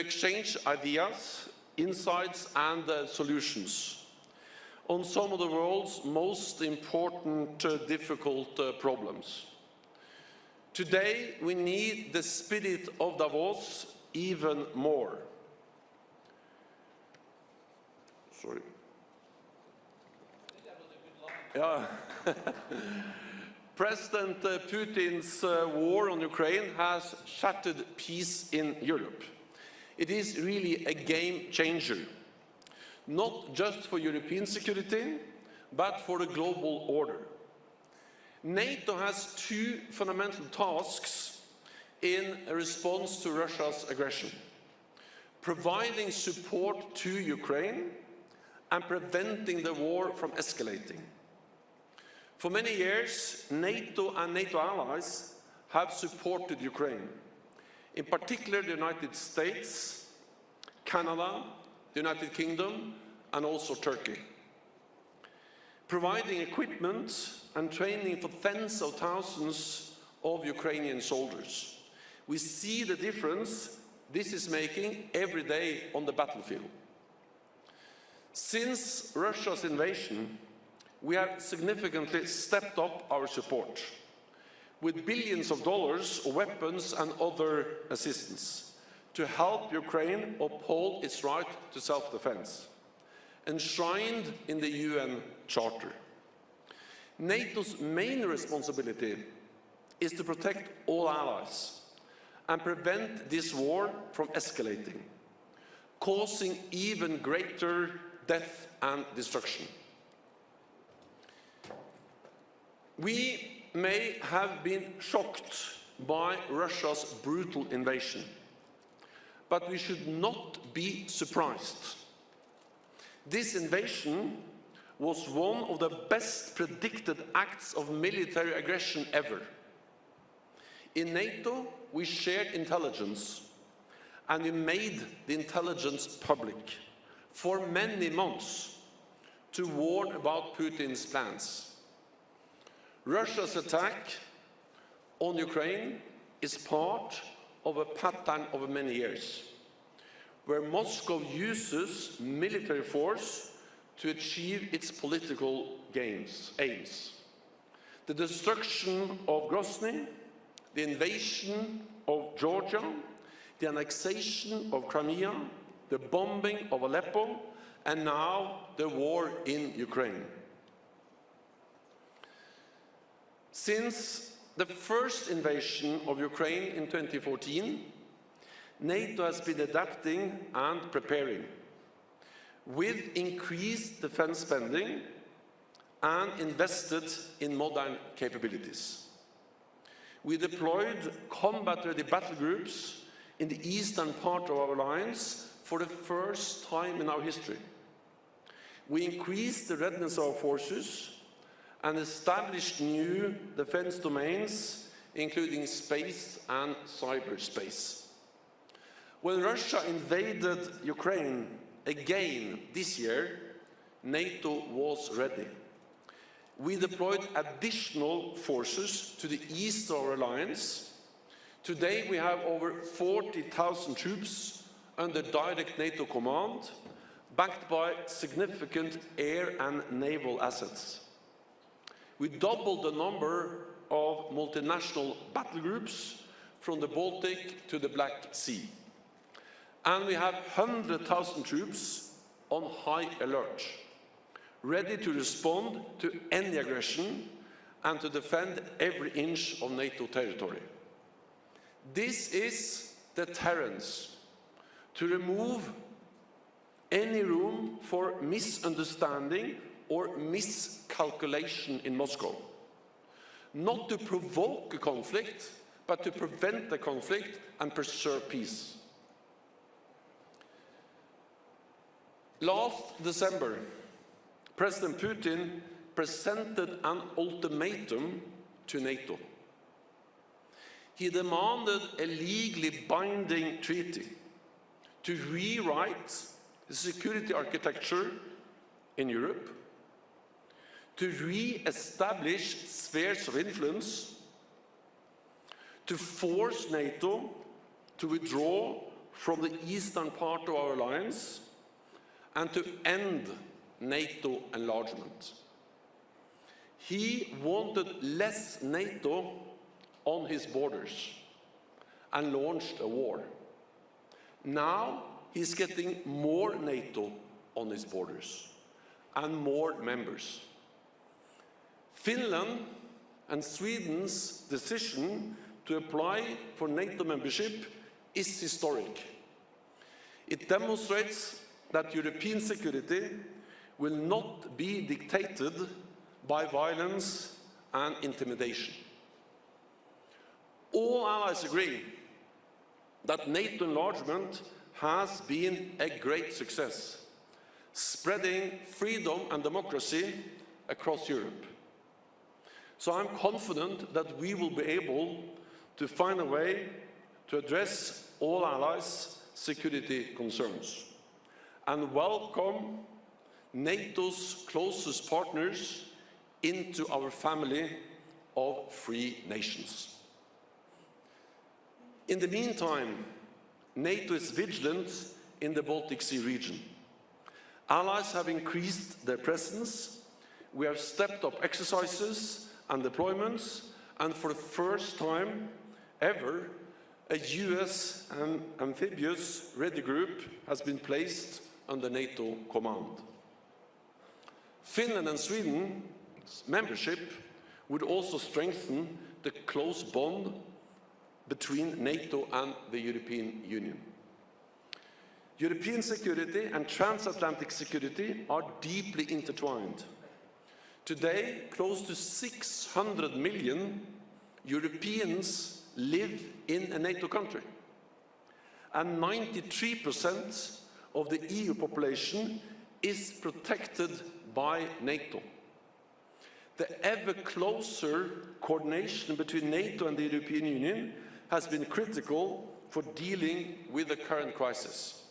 exchange ideas, insights and solutions on some of the world's most important difficult problems. Today we need the spirit of Davos even more. Sorry. Yeah. President Putin's war on Ukraine has shattered peace in Europe. It is really a game changer, not just for European security, but for the global order. NATO has two fundamental tasks in response to Russia's aggression: providing support to Ukraine and preventing the war from escalating. For many years, NATO and NATO allies have supported Ukraine, in particular the United States, Canada, the United Kingdom, and also Turkey, providing equipment and training for tens of thousands of Ukrainian soldiers. We see the difference this is making every day on the battlefield. Since Russia's invasion, we have significantly stepped up our support with billions of dollars of weapons and other assistance to help Ukraine uphold its right to self-defense, enshrined in the UN Charter. NATO's main responsibility is to protect all allies and prevent this war from escalating, causing even greater death and destruction. We may have been shocked by Russia's brutal invasion, but we should not be surprised. This invasion was one of the best predicted acts of military aggression ever. In NATO, we shared intelligence, and we made the intelligence public for many months to warn about Putin's plans. Russia's attack on Ukraine is part of a pattern over many years, where Moscow uses military force to achieve its political aims. The destruction of Grozny, the invasion of Georgia, the annexation of Crimea, the bombing of Aleppo, and now the war in Ukraine. Since the first invasion of Ukraine in 2014, NATO has been adapting and preparing, with increased defense spending and invested in modern capabilities. We deployed combat-ready battle groups in the eastern part of our alliance for the first time in our history. We increased the readiness of our forces and established new defense domains, including space and cyberspace. When Russia invaded Ukraine again this year, NATO was ready. We deployed additional forces to the east of our alliance. Today we have over 40,000 troops under direct NATO command, backed by significant air and naval assets. We doubled the number of multinational battle groups from the Baltic to the Black Sea. And we have 100,000 troops on high alert, ready to respond to any aggression and to defend every inch of NATO territory. This is deterrence, to remove any room for misunderstanding or miscalculation in Moscow. Not to provoke a conflict, but to prevent the conflict and preserve peace. Last December, President Putin presented an ultimatum to NATO. He demanded a legally binding treaty to rewrite the security architecture in Europe, to re-establish spheres of influence, to force NATO to withdraw from the eastern part of our alliance and to end NATO enlargement. He wanted less NATO on his borders and launched a war. Now he's getting more NATO on his borders and more members. Finland and Sweden's decision to apply for NATO membership is historic. It demonstrates that European security will not be dictated by violence and intimidation. All allies agree that NATO enlargement has been a great success, spreading freedom and democracy across Europe. So I'm confident that we will be able to find a way to address all allies' security concerns and welcome NATO's closest partners into our family of free nations. In the meantime, NATO is vigilant in the Baltic Sea region. Allies have increased their presence. We have stepped up exercises and deployments, and for the first time ever, a US amphibious ready group has been placed under NATO command. Finland and Sweden's membership would also strengthen the close bond between NATO and the European Union. European security and transatlantic security are deeply intertwined. Today, close to 600 million Europeans live in a NATO country, and 93% of the EU population is protected by NATO. The ever closer coordination between NATO and the European Union has been critical for dealing with the current crisis.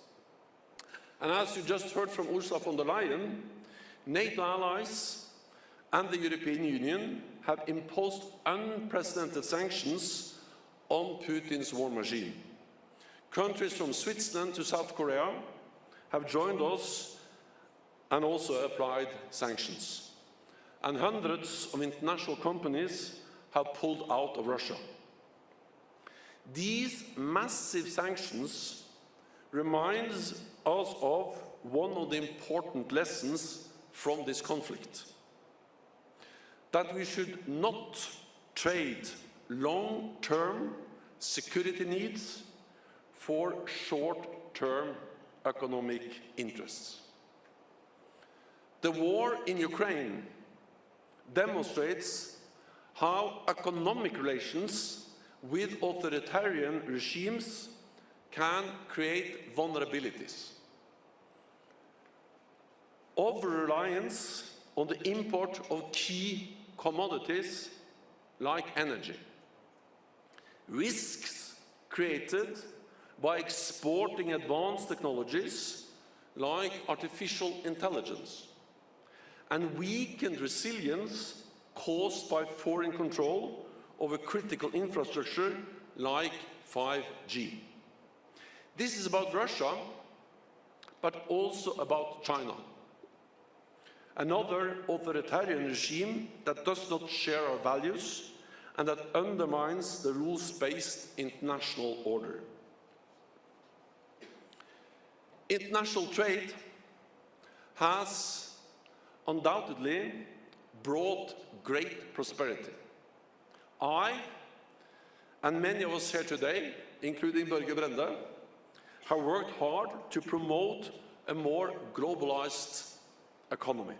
And as you just heard from Ursula von der Leyen, NATO allies and the European Union have imposed unprecedented sanctions on Putin's war machine. Countries from Switzerland to South Korea have joined us and also applied sanctions. And hundreds of international companies have pulled out of Russia. These massive sanctions remind us of one of the important lessons from this conflict: that we should not trade long-term security needs for short-term economic interests. The war in Ukraine demonstrates how economic relations with authoritarian regimes can create vulnerabilities. Over-reliance on the import of key commodities like energy, risks created by exporting advanced technologies like artificial intelligence, and weakened resilience caused by foreign control of a critical infrastructure like 5G. This is about Russia, but also about China, another authoritarian regime that does not share our values and that undermines the rules-based international order. International trade has undoubtedly brought great prosperity. I, and many of us here today, including Børge Brende, have worked hard to promote a more globalized economy.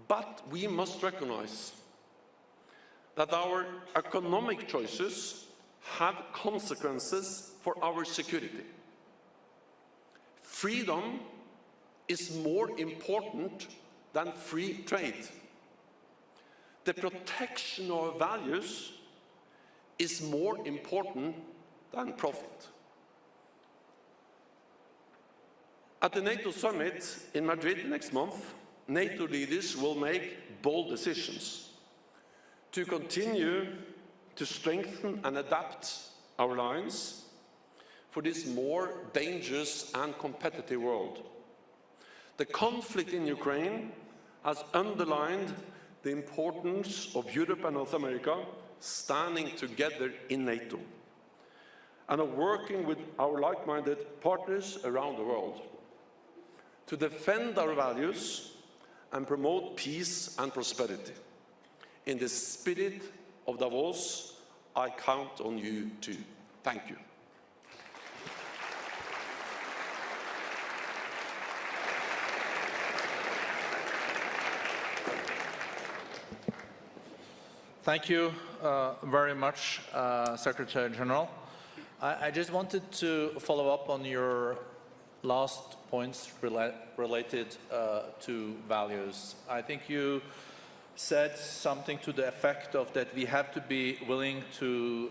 But we must recognize that our economic choices have consequences for our security. Freedom is more important than free trade. The protection of values is more important than profit. At the NATO summit in Madrid next month, NATO leaders will make bold decisions to continue to strengthen and adapt our alliance, for this more dangerous and competitive world. The conflict in Ukraine has underlined the importance of Europe and North America standing together in NATO and of working with our like-minded partners around the world to defend our values and promote peace and prosperity. In the spirit of Davos, I count on you too. Thank you. Thank you very much, Secretary General. I just wanted to follow up on your last points related to values. I think you said something to the effect of that we have to be willing to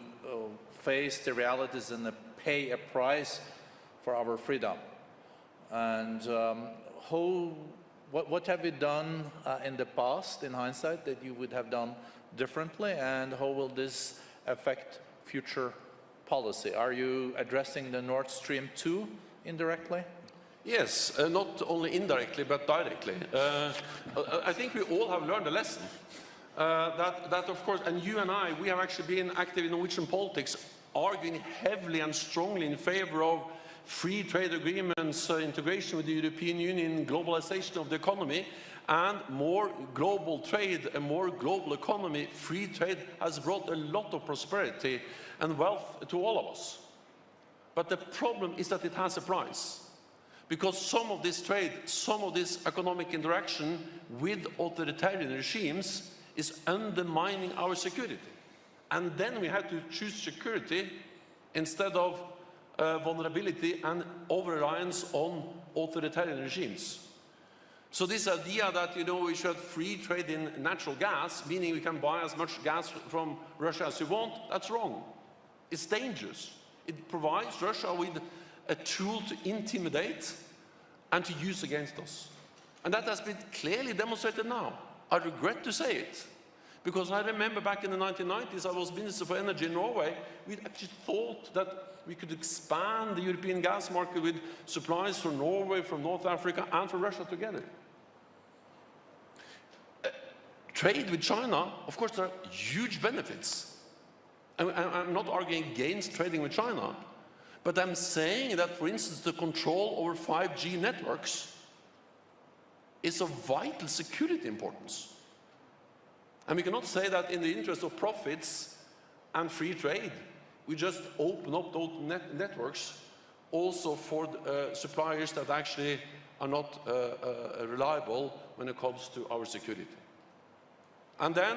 face the realities and pay a price for our freedom. And what have we done in the past, in hindsight, that you would have done differently, and how will this affect future policy? Are you addressing the Nord Stream 2 indirectly? Yes, not only indirectly, but directly. I think we all have learned a lesson. That of course, and you and I, we have actually been active in Norwegian politics, arguing heavily and strongly in favor of free trade agreements, integration with the European Union, globalization of the economy, and more global trade, a more global economy. Free trade has brought a lot of prosperity and wealth to all of us. But the problem is that it has a price. Because some of this trade, some of this economic interaction with authoritarian regimes is undermining our security. And then we have to choose security instead of vulnerability and over-reliance on authoritarian regimes. So this idea that, we should have free trade in natural gas, meaning we can buy as much gas from Russia as we want, that's wrong. It's dangerous. It provides Russia with a tool to intimidate and to use against us. And that has been clearly demonstrated now. I regret to say it, because I remember back in the 1990s, I was Minister for Energy in Norway. We actually thought that we could expand the European gas market with supplies from Norway, from North Africa, and from Russia together. Trade with China, of course, there are huge benefits. I'm not arguing against trading with China, but I'm saying that, for instance, the control over 5G networks is of vital security importance. And we cannot say that in the interest of profits and free trade, we just open up those networks also for suppliers that actually are not reliable when it comes to our security. And then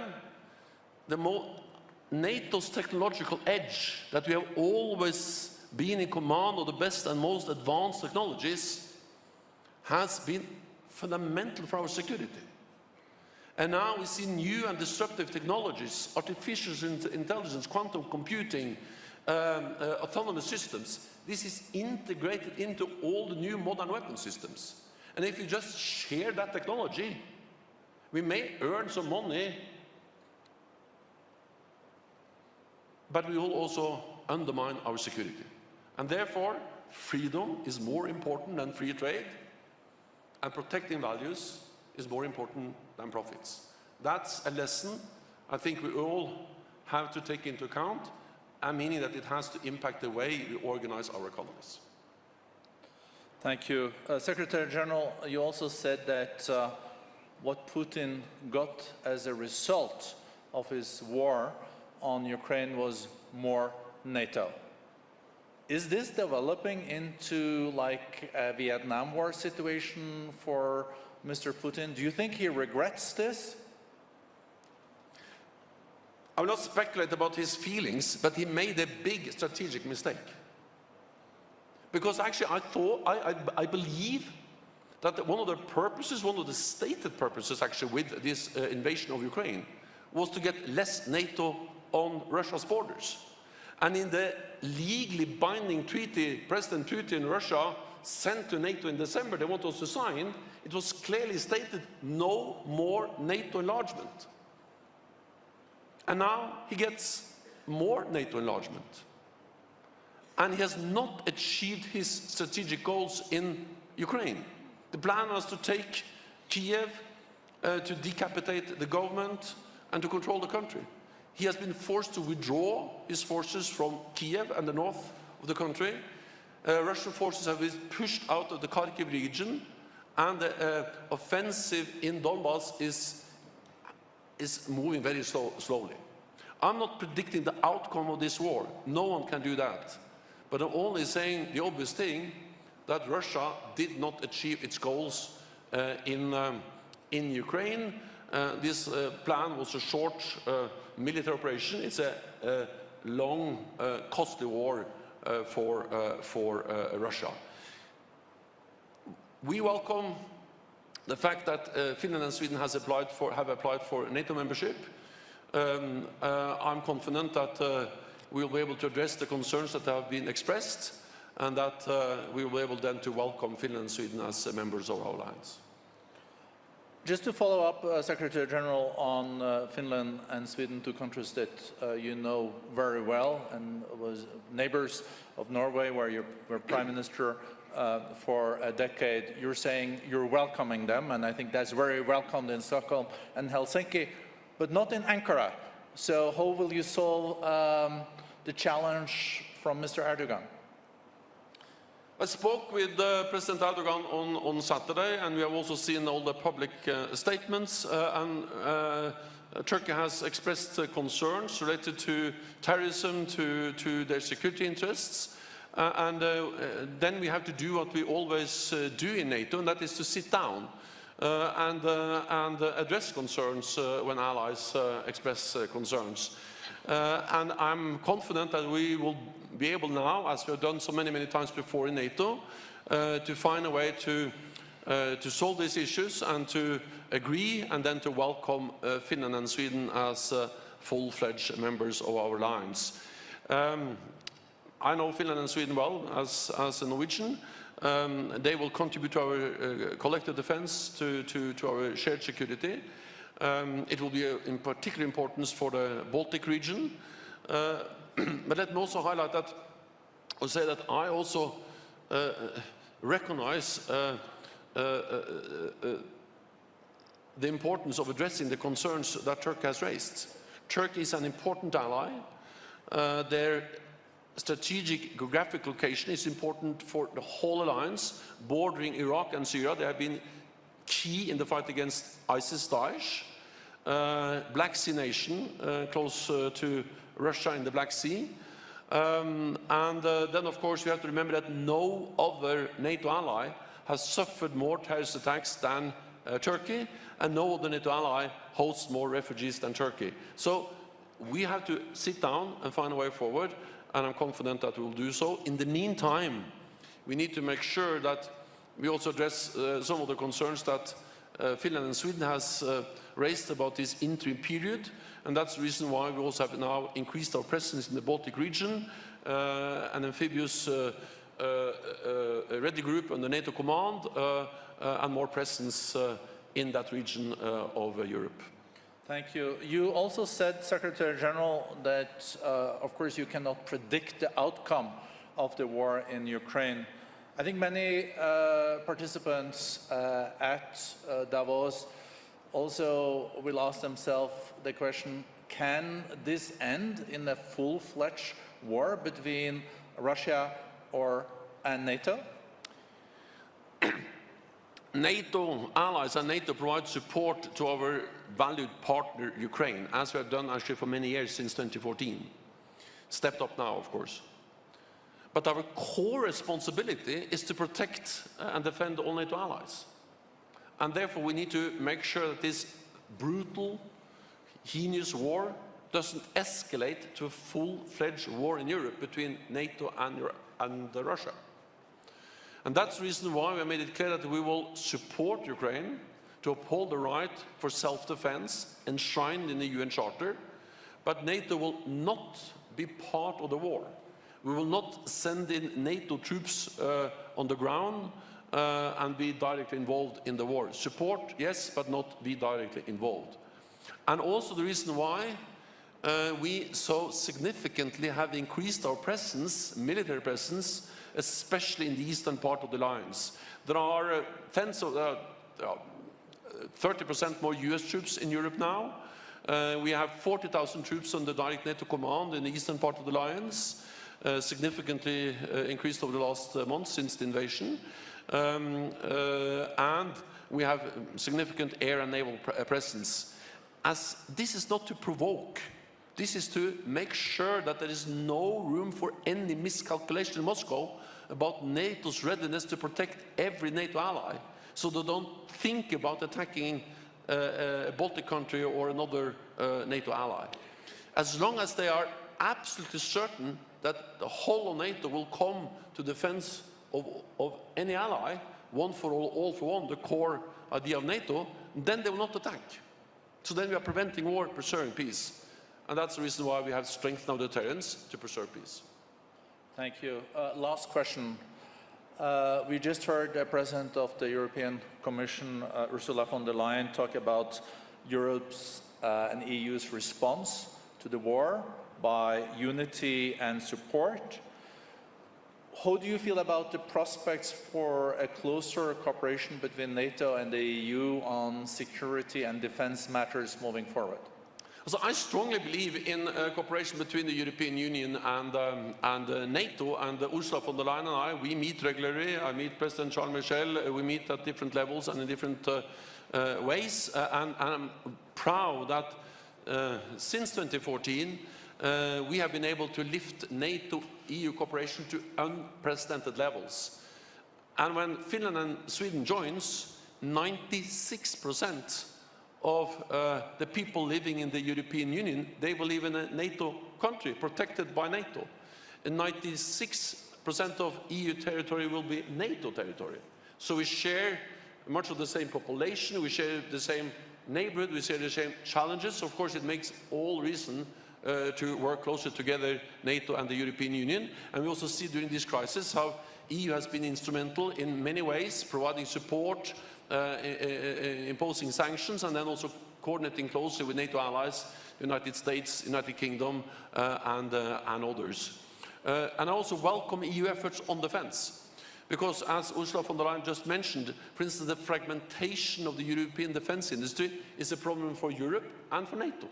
NATO's technological edge, that we have always been in command of the best and most advanced technologies, has been fundamental for our security. And now we see new and disruptive technologies, artificial intelligence, quantum computing, autonomous systems. This is integrated into all the new modern weapon systems. And if you just share that technology, we may earn some money, but we will also undermine our security. And therefore, freedom is more important than free trade, and protecting values is more important than profits. That's a lesson I think we all have to take into account, and meaning that it has to impact the way we organize our economies. Thank you. Secretary General, you also said that what Putin got as a result of his war on Ukraine was more NATO. Is this developing into like a Vietnam War situation for Mr. Putin? Do you think he regrets this? I will not speculate about his feelings, but he made a big strategic mistake. Because actually I believe that one of the purposes, one of the stated purposes actually with this invasion of Ukraine was to get less NATO on Russia's borders. And in the legally binding treaty, President Putin in Russia sent to NATO in December, they want us to sign, it was clearly stated no more NATO enlargement. And now he gets more NATO enlargement. and he has not achieved his strategic goals in Ukraine. The plan was to take Kiev, to decapitate the government, and to control the country. He has been forced to withdraw his forces from Kiev and the north of the country. Russian forces have been pushed out of the Kharkiv region, and the offensive in Donbass is moving very slowly. I'm not predicting the outcome of this war. No one can do that. But I'm only saying the obvious thing, that Russia did not achieve its goals in Ukraine. This plan was a short military operation. It's a long, costly war for Russia. We welcome the fact that Finland and Sweden have applied for NATO membership. I'm confident that we will be able to address the concerns that have been expressed, and that we will be able then to welcome Finland and Sweden as members of our alliance. Just to follow up, Secretary General, on Finland and Sweden, two countries that you know very well and was neighbors of Norway, where you were Prime Minister for a decade. You're saying you're welcoming them, and I think that's very welcomed in Stockholm and Helsinki, but not in Ankara. So how will you solve the challenge from Mr. Erdogan? I spoke with President Erdogan on Saturday, and we have also seen all the public statements, and Turkey has expressed concerns related to terrorism, to their security interests, and then we have to do what we always do in NATO, and that is to sit down and address concerns when allies express concerns. And I'm confident that we will be able now, as we have done so many times before in NATO, to find a way to solve these issues and to agree and then to welcome Finland and Sweden as full-fledged members of our alliance. I know Finland and Sweden well as a Norwegian. They will contribute to our collective defense, to our shared security. It will be in particular importance for the Baltic region. But let me also highlight that, or say that I also recognize the importance of addressing the concerns that Turkey has raised. Turkey is an important ally. Their strategic geographic location is important for the whole alliance, bordering Iraq and Syria. They have been key in the fight against ISIS-Daesh. Black Sea nation, close to Russia in the Black Sea. Then, of course, we have to remember that no other NATO ally has suffered more terrorist attacks than Turkey, and no other NATO ally hosts more refugees than Turkey. So we have to sit down and find a way forward, and I'm confident that we will do so. In the meantime, we need to make sure that we also address some of the concerns that Finland and Sweden has raised about this interim period, and that's the reason why we also have now increased our presence in the Baltic region, an amphibious ready group under NATO command, and more presence in that region of Europe. Thank you. You also said, Secretary General, that of course you cannot predict the outcome of the war in Ukraine. I think many participants at Davos also will ask themselves the question, can this end in a full-fledged war between Russia and NATO? NATO allies and NATO provide support to our valued partner Ukraine, as we have done actually for many years since 2014. Stepped up now, of course. But our core responsibility is to protect and defend all NATO allies. And therefore we need to make sure that this brutal, heinous war doesn't escalate to a full-fledged war in Europe between NATO and Russia. And that's the reason why we have made it clear that we will support Ukraine to uphold the right for self-defense enshrined in the UN Charter, but NATO will not be part of the war. We will not send in NATO troops on the ground and be directly involved in the war. Support, yes, but not be directly involved. And also the reason why we so significantly have increased our presence, military presence, especially in the eastern part of the alliance. There are 30% more US troops in Europe now. We have 40,000 troops under direct NATO command in the eastern part of the alliance, significantly increased over the last month since the invasion. And we have significant air and naval presence. As this is not to provoke, this is to make sure that there is no room for any miscalculation in Moscow about NATO's readiness to protect every NATO ally, so they don't think about attacking a Baltic country or another NATO ally. As long as they are absolutely certain that the whole of NATO will come to defense of any ally, one for all for one, the core idea of NATO, then they will not attack. So then we are preventing war, preserving peace. And that's the reason why we have strengthened our deterrence to preserve peace. Thank you. Last question. We just heard the President of the European Commission, Ursula von der Leyen, talk about Europe's and EU's response to the war by unity and support. How do you feel about the prospects for a closer cooperation between NATO and the EU on security and defense matters moving forward? So I strongly believe in cooperation between the European Union and NATO, and Ursula von der Leyen and I, we meet regularly. I meet President Charles Michel, we meet at different levels and in different ways, and I'm proud that since 2014 we have been able to lift NATO-EU cooperation to unprecedented levels. And when Finland and Sweden joins, 96% of the people living in the European Union, they will live in a NATO country, protected by NATO. And 96% of EU territory will be NATO territory. So we share much of the same population, we share the same neighborhood, we share the same challenges. Of course, it makes all reason to work closer together, NATO and the European Union. And we also see during this crisis how EU has been instrumental in many ways, providing support, imposing sanctions, and then also coordinating closely with NATO allies, United States, United Kingdom, and others. And I also welcome EU efforts on defense, because as Ursula von der Leyen just mentioned, for instance, the fragmentation of the European defense industry is a problem for Europe and for NATO.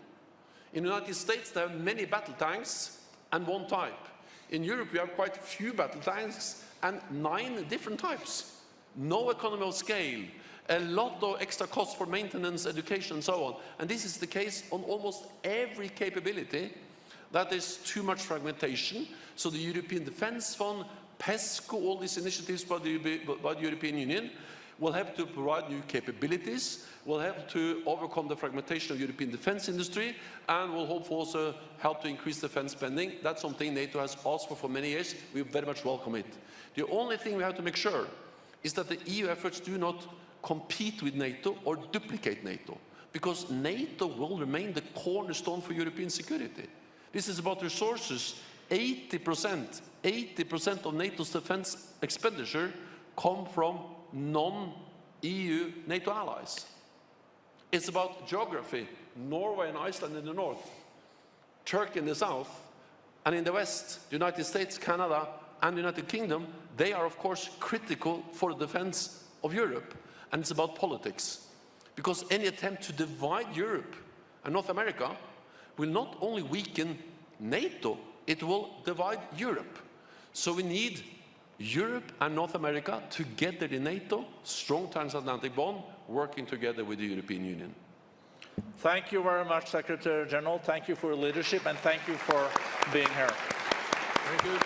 In the United States, there are many battle tanks and one type. In Europe, we have quite few battle tanks and 9 different types. No economy of scale, a lot of extra costs for maintenance, education, and so on. And this is the case on almost every capability. That is too much fragmentation. So the European Defence Fund, PESCO, all these initiatives by the European Union will help to provide new capabilities, will help to overcome the fragmentation of European defence industry, and will hopefully also help to increase defence spending. That's something NATO has asked for many years. We very much welcome it. The only thing we have to make sure is that the EU efforts do not compete with NATO or duplicate NATO, because NATO will remain the cornerstone for European security. This is about resources. 80% of NATO's defense expenditure come from non-EU NATO allies. It's about geography. Norway and Iceland in the north, Turkey in the south, and in the west, the United States, Canada, and the United Kingdom, they are of course critical for the defense of Europe. And it's about politics. Because any attempt to divide Europe and North America will not only weaken NATO, it will divide Europe. So we need Europe and North America together in NATO, strong transatlantic bond, working together with the European Union. Thank you very much, Secretary General. Thank you for your leadership, and thank you for being here. Very good.